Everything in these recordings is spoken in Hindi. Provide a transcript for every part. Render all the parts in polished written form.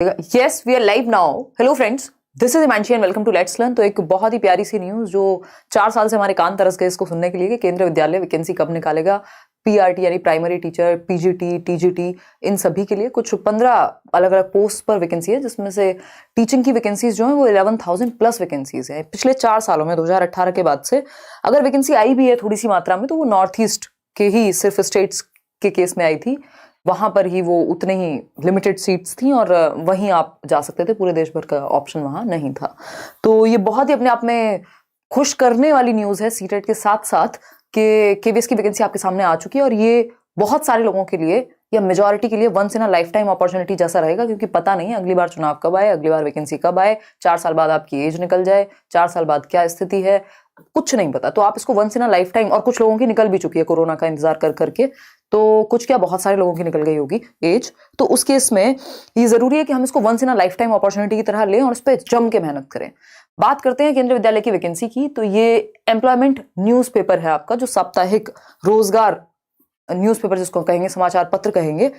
Yes we are live now. Hello friends, this is Himanshi and welcome to let's learn. तो एक बहुत ही प्यारी सी न्यूज जो 4 साल से हमारे कान तरस गए इसको सुनने के लिए कि केंद्रीय विद्यालय वैकेंसी कब निकालेगा। पीआरटी यानी प्राइमरी टीचर, पीजीटी, टीजीटी, इन सभी के लिए कुछ 15 अलग अलग पोस्ट पर वैकेंसी है, जिसमें से टीचिंग की वैकेंसीज जो है वो 11,000 प्लस वैकेंसीज है पिछले 4 सालों में। 2018 के बाद से अगर वैकेंसी आई भी है थोड़ी सी मात्रा में तो वो नॉर्थ ईस्ट के ही सिर्फ स्टेट्स के केस में आई थी। वहां पर ही वो उतने ही लिमिटेड सीट्स थी और वहीं आप जा सकते थे, पूरे देश भर का ऑप्शन वहां नहीं था। तो ये बहुत ही अपने आप में खुश करने वाली न्यूज है सीटेट के साथ साथ कि केवीएस की वैकेंसी आपके सामने आ चुकी है और ये बहुत सारे लोगों के लिए या मेजॉरिटी के लिए once in a lifetime opportunity जैसा रहेगा, क्योंकि पता नहीं है अगली बार चुनाव कब आए, अगली बार वैकेंसी कब आए, 4 साल बाद आपकी एज निकल जाए, 4 साल बाद क्या स्थिति है कुछ नहीं पता। तो आप इसको once in a lifetime, और कुछ लोगों की निकल भी चुकी है कोरोना का इंतजार कर करके, तो कुछ क्या बहुत सारे लोगों की निकल गई होगी एज। तो उस केस में ये जरूरी है कि हम इसको once in a lifetime opportunity की तरह लें और उस पर जम के मेहनत करें। बात करते हैं केंद्रीय विद्यालय की वैकेंसी की, तो ये एम्प्लॉयमेंट न्यूज़पेपर है आपका, जो साप्ताहिक रोजगार न्यूज़पेपर जिसको कहेंगे, समाचार पत्र कहेंगे।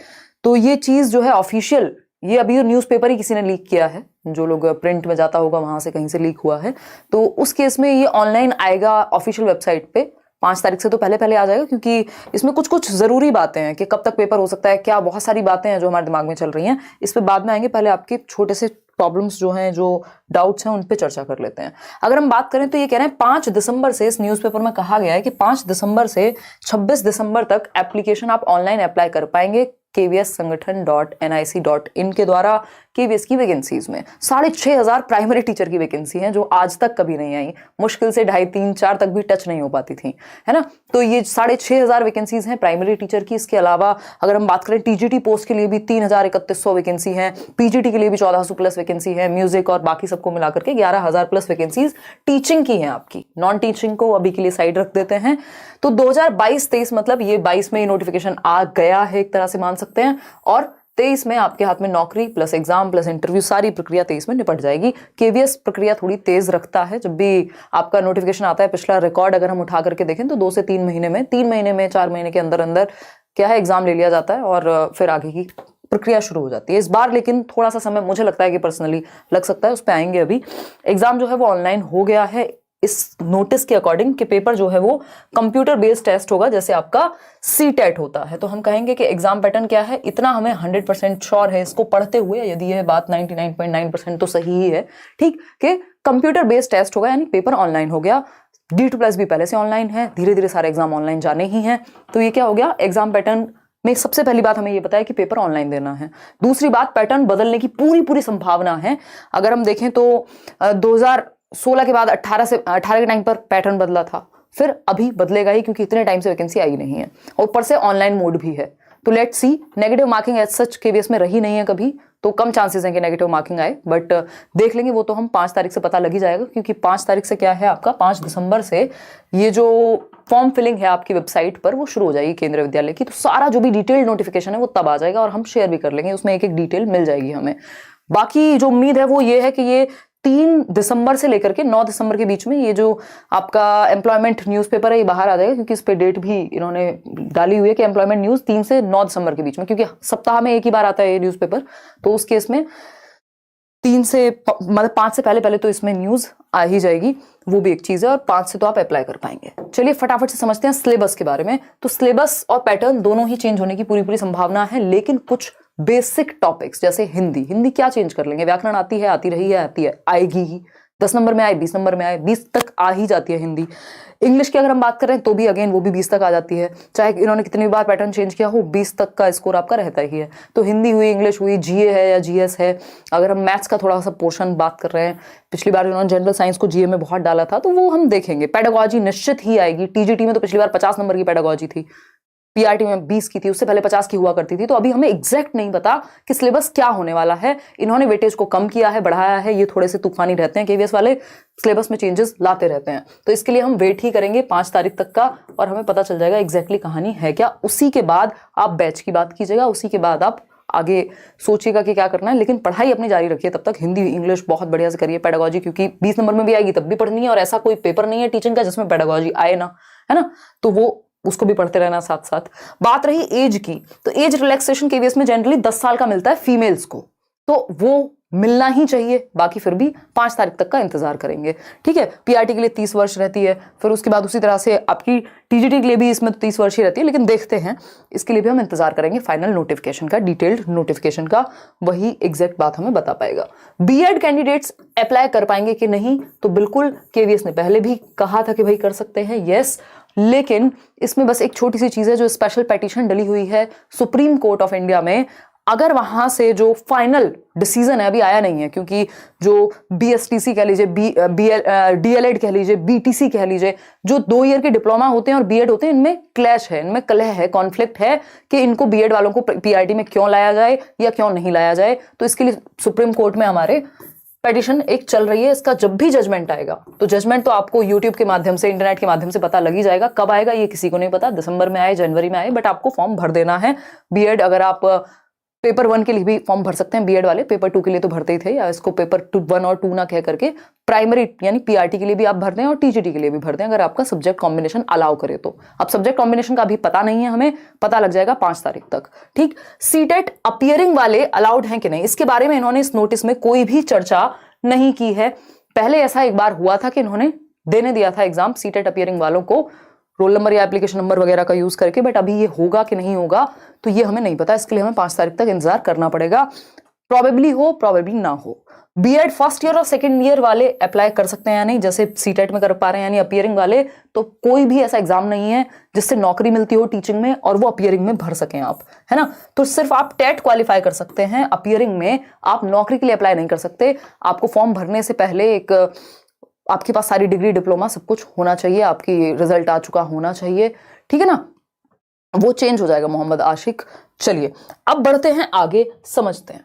तो ये चीज जो है ऑफिशियल, ये अभी न्यूज़पेपर ही किसी ने लीक किया है, जो लोग प्रिंट में जाता होगा वहां से कहीं से लीक हुआ है। तो उस केस में ये ऑनलाइन आएगा ऑफिशियल वेबसाइट पे 5 तारीख से, तो पहले आ जाएगा, क्योंकि इसमें कुछ कुछ जरूरी बातें हैं कि कब तक पेपर हो सकता है, क्या बहुत सारी बातें हैं जो हमारे दिमाग में चल रही हैं। इस पे बाद में आएंगे, पहले आपके छोटे से प्रॉब्लम्स जो हैं, जो डाउट्स हैं, उन पे चर्चा कर लेते हैं। अगर हम बात करें तो ये कह रहे हैं 5 दिसंबर से, इस न्यूज़पेपर में कहा गया है कि 5 दिसंबर से 26 दिसंबर तक एप्लीकेशन आप ऑनलाइन अप्लाई कर पाएंगे kvssangathan.nic.in के द्वारा केवीएस की वैकेंसीज में। 6,500 प्राइमरी टीचर की वैकेंसी है जो आज तक कभी नहीं आई, मुश्किल से 2.5, 3, 4 तक भी टच नहीं हो पाती थी, है ना। तो ये 6,500 वैकेंसीज हैं प्राइमरी टीचर की। इसके अलावा अगर हम बात करें टीजीटी पोस्ट के लिए भी 3,3100 वैकेंसी है, पीजीटी के लिए भी 1,400 प्लस वैकेंसी है, म्यूजिक और बाकी सबको मिलाकर के 11,000 प्लस वैकेंसीज टीचिंग की है आपकी। नॉन टीचिंग को अभी के लिए साइड रख देते हैं। तो 2022-23 मतलब ये 22 में नोटिफिकेशन आ गया है, एक तरह से मान सकते हैं, और 23 में आपके हाथ में नौकरी प्लस एग्जाम प्लस इंटरव्यू, सारी प्रक्रिया 23 में निपट जाएगी। केवीएस प्रक्रिया थोड़ी तेज रखता है। जब भी आपका नोटिफिकेशन आता है, पिछला रिकॉर्ड अगर हम उठा करके देखें तो 2 से 3 महीने में, 3 महीने में, 4 महीने के अंदर अंदर क्या है, एग्जाम ले लिया जाता है और फिर आगे की प्रक्रिया शुरू हो जाती है। इस बार लेकिन थोड़ा सा समय मुझे लगता है कि पर्सनली लग सकता है, उस पर आएंगे। अभी एग्जाम जो है वो ऑनलाइन हो गया है इस नोटिस के अकॉर्डिंग, कि पेपर जो है वो कंप्यूटर बेस्ड टेस्ट होगा, जैसे आपका सीटेट होता है। तो हम कहेंगे कि एग्जाम पैटर्न क्या है, इतना हमें 100% श्योर है इसको पढ़ते हुए, यदि यह बात 99.9% तो सही ही है, ठीक, कि कंप्यूटर बेस्ड टेस्ट होगा, यानी पेपर ऑनलाइन हो गया। D2+ भी पहले से ऑनलाइन है, धीरे धीरे सारे एग्जाम ऑनलाइन जाने ही हैं। तो ये क्या हो गया, एग्जाम पैटर्न में सबसे पहली बात हमें ये बताया कि पेपर ऑनलाइन देना है। दूसरी बात, पैटर्न बदलने की पूरी संभावना है। अगर हम देखें तो 2016 के बाद 18 के टाइम पर पैटर्न बदला था, फिर अभी बदलेगा ही, क्योंकि इतने टाइम से वैकेंसी आई नहीं है, और ऊपर से ऑनलाइन मोड भी है। तो let's see, negative marking as such KVS में रही नहीं है कभी, तो कम चांसेस हैं कि नेगेटिव मार्किंग आए, बट देख लेंगे वो तो हम 5 तारीख से पता लग ही जाएगा, क्योंकि 5 तारीख से क्या है आपका, 5 दिसंबर से ये जो फॉर्म फिलिंग है आपकी वेबसाइट पर वो शुरू हो जाएगी केंद्रीय विद्यालय की। तो सारा जो भी डिटेल्ड नोटिफिकेशन है वो तब आ जाएगा और हम शेयर भी कर लेंगे, उसमें एक एक डिटेल मिल जाएगी हमें। बाकी जो उम्मीद है वो ये है कि ये 3 दिसंबर से लेकर के 9 दिसंबर के बीच में ये जो आपका एम्प्लॉयमेंट न्यूज़पेपर है ये बाहर आ जाएगा, क्योंकि इस पे डेट भी इन्होंने डाली हुई है कि एम्प्लॉयमेंट न्यूज़ 3 से 9 दिसंबर के बीच में, क्योंकि सप्ताह में एक ही बार आता है ये न्यूज़पेपर। तो उस केस में 3 से मतलब 5 से पहले तो इसमें न्यूज़ आ ही जाएगी, वो भी एक चीज़ है, और 5 से तो आप अप्लाई कर पाएंगे। चलिए फटाफट से समझते हैं सिलेबस के बारे में। तो सिलेबस और पैटर्न दोनों ही चेंज होने की पूरी संभावना है, लेकिन कुछ बेसिक टॉपिक्स जैसे हिंदी क्या चेंज कर लेंगे, व्याकरण आती है, आती रही है, आती है, आएगी ही, 10 नंबर में आए, 20 नंबर में आए, 20 तक आ ही जाती है हिंदी। इंग्लिश की अगर हम बात करें तो भी अगेन वो भी 20 तक आ जाती है, चाहे इन्होंने कितनी बार पैटर्न चेंज किया हो, 20 तक का स्कोर आपका रहता ही है। तो हिंदी हुई, इंग्लिश हुई, जीए है या जीएस है। अगर हम मैथ्स का थोड़ा सा पोर्शन बात कर रहे हैं, पिछली बार इन्होंने जनरल साइंस को जीए में बहुत डाला था, तो वो हम देखेंगे। पेडागोजी निश्चित ही आएगी, टीजीटी में तो पिछली बार 50 नंबर की पेडागोजी थी, पीआरटी में 20 की थी, उससे पहले 50 की हुआ करती थी। तो अभी हमें एग्जैक्ट नहीं पता कि सिलेबस क्या होने वाला है। इन्होंने वेटेज को कम किया है, बढ़ाया है, ये थोड़े से तूफानी रहते हैं केवीएस वाले, सिलेबस में चेंजेस लाते रहते हैं। तो इसके लिए हम वेट ही करेंगे 5 तारीख तक का, और हमें पता चल जाएगा एग्जैक्टली कहानी है क्या। उसी के बाद आप बैच की बात कीजिएगा, उसी के बाद आप आगे सोचिएगा कि क्या करना है, लेकिन पढ़ाई अपनी जारी रखिए तब तक। हिंदी इंग्लिश बहुत बढ़िया से करिए, पेडागोजी क्योंकि 20 नंबर में भी आएगी तब भी पढ़नी है, और ऐसा कोई पेपर नहीं है टीचिंग का जिसमें पेडागोजी आए ना, है ना, तो वो उसको भी पढ़ते रहना साथ साथ। बात रही एज की, तो एज रिलैक्सेशन केवीएस में जनरली 10 साल का मिलता है फीमेल्स को। तो वो मिलना ही चाहिए, बाकी फिर भी 5 तारीख तक का इंतजार करेंगे। ठीक है, पीआरटी के लिए 30 वर्ष रहती है, फिर उसके बाद उसी तरह से आपकी टीजीटी के लिए भी इसमें 30 वर्ष ही रहती है, लेकिन देखते हैं, इसके लिए भी हम इंतजार करेंगे फाइनल नोटिफिकेशन का, डिटेल्ड नोटिफिकेशन का, वही एग्जैक्ट बात हमें बता पाएगा। बीएड कैंडिडेट्स अप्लाई कर पाएंगे कि नहीं, तो बिल्कुल केवीएस ने पहले भी कहा था कि भाई कर सकते हैं, यस, लेकिन इसमें बस एक छोटी सी चीज है, जो स्पेशल पिटीशन डली हुई है सुप्रीम कोर्ट ऑफ इंडिया में, अगर वहां से जो फाइनल डिसीजन है, अभी आया नहीं है, क्योंकि जो बीएसटीसी कह लीजिए, डीएलएड कह लीजिए, बीटीसी कह लीजिए, जो 2 ईयर के डिप्लोमा होते हैं और बीएड होते हैं, इनमें क्लैश है, इनमें कलह है, कॉन्फ्लिक्ट है कि इनको बीएड वालों को पीआरटी में क्यों लाया जाए या क्यों नहीं लाया जाए। तो इसके लिए सुप्रीम कोर्ट में हमारे पिटीशन एक चल रही है। इसका जब भी जजमेंट आएगा, तो जजमेंट तो आपको यूट्यूब के माध्यम से, इंटरनेट के माध्यम से पता लग ही जाएगा। कब आएगा ये किसी को नहीं पता, दिसंबर में आए, जनवरी में आए, बट आपको फॉर्म भर देना है। बीएड, अगर आप पेपर 1 के लिए भी फॉर्म भर सकते हैं बीएड वाले, पेपर 2 के लिए तो भरते ही थे, या इसको पेपर 1 और 2 ना कह करके प्राइमरी यानी पीआरटी के लिए भी आप भर दें और टीजीटी के लिए भी भर दें, अगर आपका सब्जेक्ट कॉम्बिनेशन अलाउ करे तो। अब सब्जेक्ट कॉम्बिनेशन का अभी पता नहीं है, हमें पता लग जाएगा 5 तारीख तक। ठीक, सीटेट अपियरिंग वाले अलाउड हैं कि नहीं, इसके बारे में इन्होंने इस नोटिस में कोई भी चर्चा नहीं की है। पहले ऐसा एक बार हुआ था कि इन्होंने देने दिया था एग्जाम सीटेट अपियरिंग वालों को, रोल नंबर या एप्लीकेशन नंबर वगैरह का यूज करके, बट अभी ये होगा कि नहीं होगा तो ये हमें नहीं पता। इसके लिए हमें 5 तारीख तक इंतजार करना पड़ेगा। प्रोबेबली हो, प्रोबेबली ना हो। बीएड फर्स्ट ईयर और सेकंड ईयर वाले अप्लाई कर सकते हैं या नहीं, जैसे सीटेट में कर पा रहे हैं यानी अपियरिंग वाले, तो कोई भी ऐसा एग्जाम नहीं है जिससे नौकरी मिलती हो टीचिंग में और वो अपियरिंग में भर सकें आप, है ना। तो सिर्फ आप टेट क्वालिफाई कर सकते हैं, अपियरिंग में आप नौकरी के लिए अप्लाई नहीं कर सकते। आपको फॉर्म भरने से पहले एक आपके पास सारी डिग्री, डिप्लोमा सब कुछ होना चाहिए, आपकी रिजल्ट आ चुका होना चाहिए, ठीक है ना। वो चेंज हो जाएगा मोहम्मद आशिक। चलिए अब बढ़ते हैं आगे, समझते हैं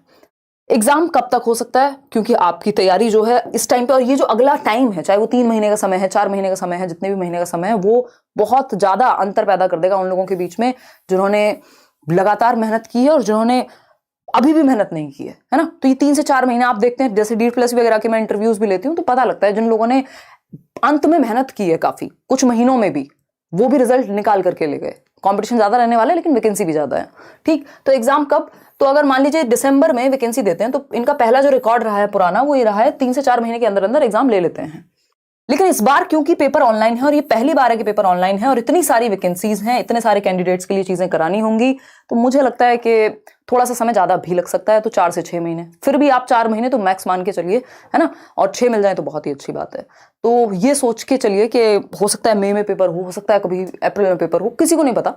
एग्जाम कब तक हो सकता है, क्योंकि आपकी तैयारी जो है इस टाइम पे, और ये जो अगला टाइम है, चाहे वो 3 महीने का समय है, 4 महीने का समय है, जितने भी महीने का समय है, वो बहुत ज्यादा अंतर पैदा कर देगा उन लोगों के बीच में जिन्होंने लगातार मेहनत की है और जिन्होंने अभी भी मेहनत नहीं की है ना। तो ये 3 से 4 महीने आप देखते हैं, जैसे DPSC वगैरह के मैं इंटरव्यूज भी लेती हूँ तो पता लगता है जिन लोगों ने अंत में मेहनत की है काफी, कुछ महीनों में भी, वो भी रिजल्ट निकाल करके ले गए। कंपटीशन ज्यादा रहने वाला है लेकिन वैकेंसी भी ज्यादा है। ठीक, तो एग्जाम कब, तो अगर मान लीजिए दिसंबर में वैकेंसी देते हैं तो इनका पहला जो रिकॉर्ड रहा है पुराना, वो ये रहा है 3 से 4 महीने के अंदर अंदर एग्जाम ले लेते हैं। लेकिन इस बार क्योंकि पेपर ऑनलाइन है और ये पहली बार है कि पेपर ऑनलाइन है और इतनी सारी वैकेंसीज हैं, इतने सारे कैंडिडेट्स के लिए चीजें करानी होंगी, तो मुझे लगता है कि थोड़ा सा समय ज्यादा भी लग सकता है। तो 4 से 6 महीने, फिर भी आप 4 महीने तो मैक्स मान के चलिए, है ना, और 6 मिल जाए तो बहुत ही अच्छी बात है। तो ये सोच के चलिए कि हो सकता है मई में पेपर हो सकता है कभी अप्रैल में पेपर हो, किसी को नहीं पता।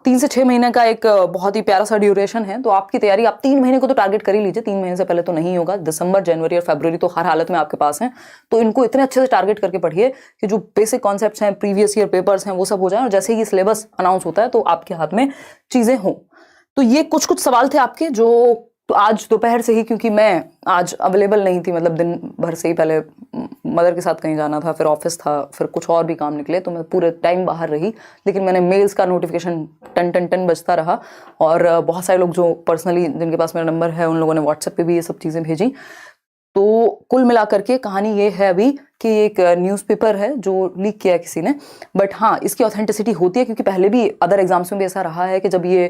3 से 6 महीने का एक बहुत ही प्यारा सा ड्यूरेशन है। तो आपकी तैयारी, आप 3 महीने को तो टारगेट कर ही लीजिए, 3 महीने से पहले तो नहीं होगा। दिसंबर, जनवरी और फरवरी तो हर हालत में आपके पास हैं, तो इनको इतने अच्छे से टारगेट करके पढ़िए कि जो बेसिक कॉन्सेप्ट्स हैं, प्रीवियस ईयर पेपर्स हैं, वो सब हो जाए, और जैसे ही सिलेबस अनाउंस होता है तो आपके हाथ में चीजें हों। तो ये कुछ सवाल थे आपके, जो तो आज दोपहर से ही, क्योंकि मैं आज अवेलेबल नहीं थी, मतलब दिन भर से ही, पहले मदर के साथ कहीं जाना था, फिर ऑफिस था, फिर कुछ और भी काम निकले, तो मैं पूरे टाइम बाहर रही। लेकिन मैंने मेल्स का नोटिफिकेशन टन टन टन बजता रहा, और बहुत सारे लोग जो पर्सनली जिनके पास मेरा नंबर है, उन लोगों ने व्हाट्सएप पे भी ये सब चीज़ें भेजी। तो कुल मिलाकर के कहानी ये है अभी कि एक न्यूज़पेपर है जो लीक किया है किसी ने, बट हाँ इसकी ऑथेंटिसिटी होती है, क्योंकि पहले भी अदर एग्जाम्स में भी ऐसा रहा है कि जब ये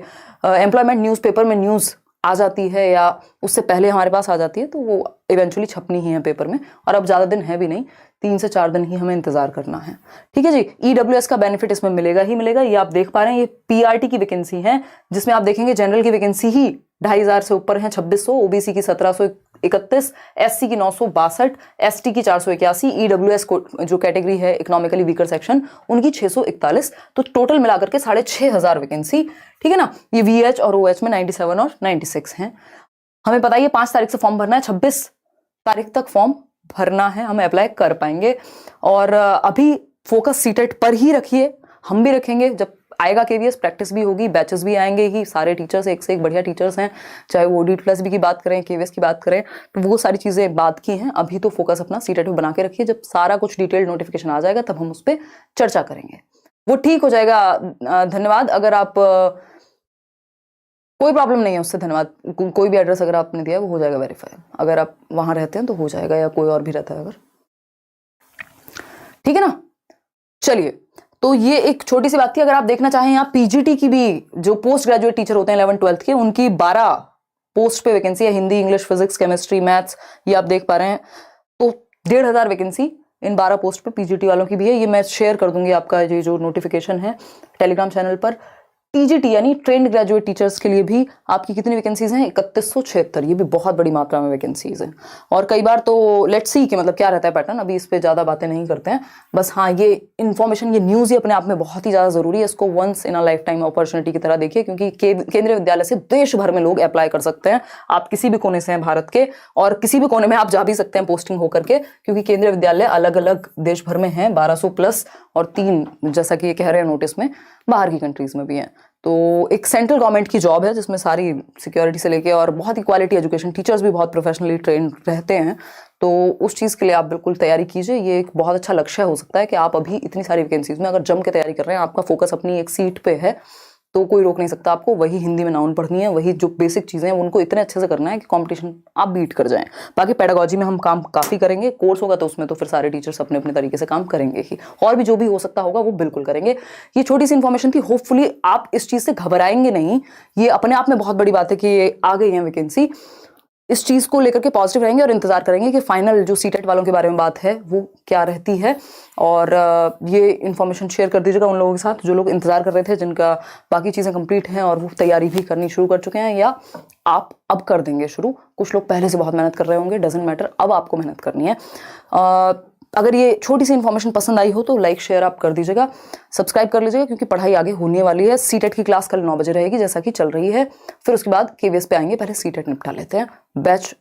एम्प्लॉयमेंट न्यूज़पेपर में न्यूज़ आ जाती है या उससे पहले हमारे पास आ जाती है, तो वो इवेंचुअली छपनी ही है पेपर में। और अब ज़्यादा दिन है भी नहीं, 3 से 4 दिन ही हमें इंतजार करना है। ठीक है जी, EWS का बेनिफिट इसमें मिलेगा ही मिलेगा। ये आप देख पा रहे हैं, ये PRT की वैकेंसी है, जिसमें आप देखेंगे जनरल की वैकेंसी ही 2500 से ऊपर है, 2600, OBC की 1731, SC की 962, ST की 481, EWS को जो कैटेगरी है इकोनॉमिकली वीकर सेक्शन, उनकी 641। तो टोटल मिलाकर के 6500 वैकेंसी, ठीक है ना। ये VH और OH में 97 और 96 हैं। हमें पता है 5 तारीख से फॉर्म भरना है, 26 तारीख तक फॉर्म भरना है, हम अप्लाई कर पाएंगे। और अभी फोकस सीटेट पर ही रखिए, हम भी रखेंगे। जब आएगा KVS, प्रैक्टिस भी होगी, बैचेस भी आएंगे ही, सारे टीचर्स एक से एक बढ़िया टीचर्स हैं, चाहे वो DPSC की बात करें, KVS की बात करें, तो वो सारी चीज़ें बात की हैं। अभी तो फोकस अपना सीटेट पे बना के रखिए, जब सारा कुछ डिटेल्ड नोटिफिकेशन आ जाएगा तब हम उस पर चर्चा करेंगे, वो ठीक हो जाएगा। धन्यवाद। अगर आप कोई प्रॉब्लम नहीं है उससे, धन्यवाद। कोई भी एड्रेस अगर आपने दिया वो हो जाएगा वेरीफाई, अगर आप वहां रहते हैं तो हो जाएगा, या कोई और भी रहता है अगर, ठीक है ना। चलिए, तो ये एक छोटी सी बात थी। अगर आप देखना चाहें यहाँ PGT की भी, जो पोस्ट ग्रेजुएट टीचर होते हैं 11th 12th के, उनकी 12 पोस्ट पे वैकेंसी है, Hindi, English, physics, chemistry, maths, ये आप देख पा रहे हैं। तो 1,500 वैकेंसी इन 12 पोस्ट पे पीजीटी वालों की भी है। ये मैं शेयर कर दूंगी आपका ये जो नोटिफिकेशन है टेलीग्राम चैनल पर। टीजीटी यानी ट्रेंड ग्रेजुएट टीचर्स के लिए भी आपकी कितनी वैकेंसीज हैं? 3176। ये भी बहुत बड़ी मात्रा में वैकेंसीज हैं। और कई बार तो लेट्स सी कि मतलब क्या रहता है पैटर्न, अभी इस पे ज़्यादा बातें नहीं करते हैं। बस हाँ, ये इन्फॉर्मेशन, ये न्यूज़ ही अपने आप में बहुत ही ज़्यादा ज़रूरी है। इसको once in a lifetime opportunity की तरह देखिए, क्योंकि केंद्रीय विद्यालय से देश भर में लोग अप्लाई कर सकते हैं। आप किसी भी कोने से हैं भारत के, और किसी भी कोने में आप जा भी सकते हैं पोस्टिंग होकर के, क्योंकि केंद्रीय विद्यालय अलग अलग देश भर में हैं, 1200 प्लस, और 3 जैसा कि ये कह रहे हैं नोटिस में बाहर की कंट्रीज में भी हैं। तो एक सेंट्रल गवर्नमेंट की जॉब है जिसमें सारी सिक्योरिटी से लेके और बहुत ही क्वालिटी एजुकेशन, टीचर्स भी बहुत प्रोफेशनली ट्रेन रहते हैं। तो उस चीज़ के लिए आप बिल्कुल तैयारी कीजिए। ये एक बहुत अच्छा लक्ष्य हो सकता है कि आप अभी इतनी सारी वैकेंसीज में अगर जम के तैयारी कर रहे हैं, आपका फोकस अपनी एक सीट पे है, तो कोई रोक नहीं सकता आपको। वही हिंदी में नाउन पढ़नी है, वही जो बेसिक चीज़ें हैं उनको इतने अच्छे से करना है कि कंपटीशन आप बीट कर जाएं। बाकी पेडागोजी में हम काम काफ़ी करेंगे, कोर्स होगा तो उसमें तो फिर सारे टीचर्स अपने अपने तरीके से काम करेंगे ही, और भी जो भी हो सकता होगा वो बिल्कुल करेंगे। ये छोटी सी इन्फॉर्मेशन थी, होपफुली आप इस चीज़ से घबराएंगे नहीं। ये अपने आप में बहुत बड़ी बात है कि ये आ गई है वैकेंसी। इस चीज़ को लेकर के पॉजिटिव रहेंगे और इंतजार करेंगे कि फाइनल जो सीटेट वालों के बारे में बात है वो क्या रहती है। और ये इन्फॉर्मेशन शेयर कर दीजिएगा उन लोगों के साथ जो लोग इंतजार कर रहे थे, जिनका बाकी चीज़ें कंप्लीट हैं और वो तैयारी भी करनी शुरू कर चुके हैं, या आप अब कर देंगे शुरू। कुछ लोग पहले से बहुत मेहनत कर रहे होंगे, डजंट मैटर, अब आपको मेहनत करनी है। अगर ये छोटी सी इन्फॉर्मेशन पसंद आई हो तो लाइक शेयर आप कर दीजिएगा, सब्सक्राइब कर लीजिएगा, क्योंकि पढ़ाई आगे होने वाली है। सीटेट की क्लास कल 9 बजे रहेगी जैसा कि चल रही है, फिर उसके बाद केवीएस पे आएंगे। पहले सीटेट निपटा लेते हैं। बैच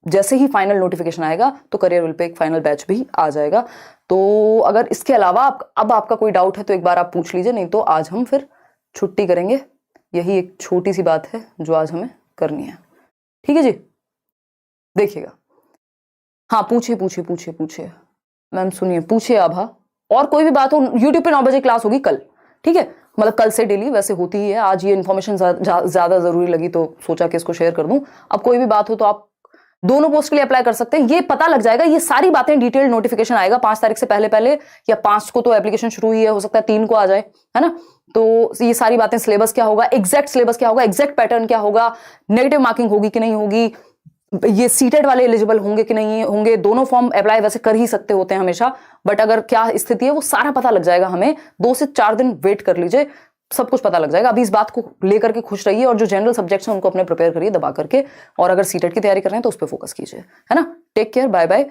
जैसे ही फाइनल नोटिफिकेशन आएगा तो करियर विल पे एक फाइनल बैच भी आ जाएगा। तो अगर इसके अलावा अब आपका कोई डाउट है तो एक बार आप पूछ लीजिए, नहीं तो आज हम फिर छुट्टी करेंगे। यही एक छोटी सी बात है जो आज हमें करनी है। ठीक है जी, देखिएगा। हाँ, पूछिए मैम, सुनिए, पूछिए आभा। और कोई भी बात हो, यूट्यूब पे 9 बजे क्लास होगी कल, ठीक है? मतलब कल से डेली वैसे होती ही है। आज ये इन्फॉर्मेशन ज़्यादा ज़रूरी लगी तो सोचा कि इसको शेयर कर दूं। अब कोई भी बात हो तो आप दोनों पोस्ट के लिए अप्लाई कर सकते हैं। ये पता लग जाएगा, ये सारी बातें डिटेल्ड नोटिफिकेशन आएगा 5 तारीख से पहले, या 5 को तो एप्लीकेशन शुरू ही है, हो सकता है 3 को आ जाए, है ना? तो ये सारी बातें, सिलेबस क्या होगा, एग्जैक्ट सिलेबस क्या होगा, एग्जैक्ट पैटर्न क्या होगा, नेगेटिव मार्किंग होगी कि नहीं होगी, ये सीटेड वाले एलिजिबल होंगे कि नहीं होंगे, दोनों फॉर्म अप्लाई वैसे कर ही सकते होते हैं हमेशा, बट अगर क्या स्थिति है वो सारा पता लग जाएगा हमें। 2 से 4 दिन वेट कर लीजिए, सब कुछ पता लग जाएगा। अभी इस बात को लेकर के खुश रहिए, और जो जनरल सब्जेक्ट्स हैं उनको अपने प्रिपेयर करिए दबा करके, और अगर सीटेट की तैयारी कर रहे हैं तो उस पर फोकस कीजिए, है ना? Take care, bye bye.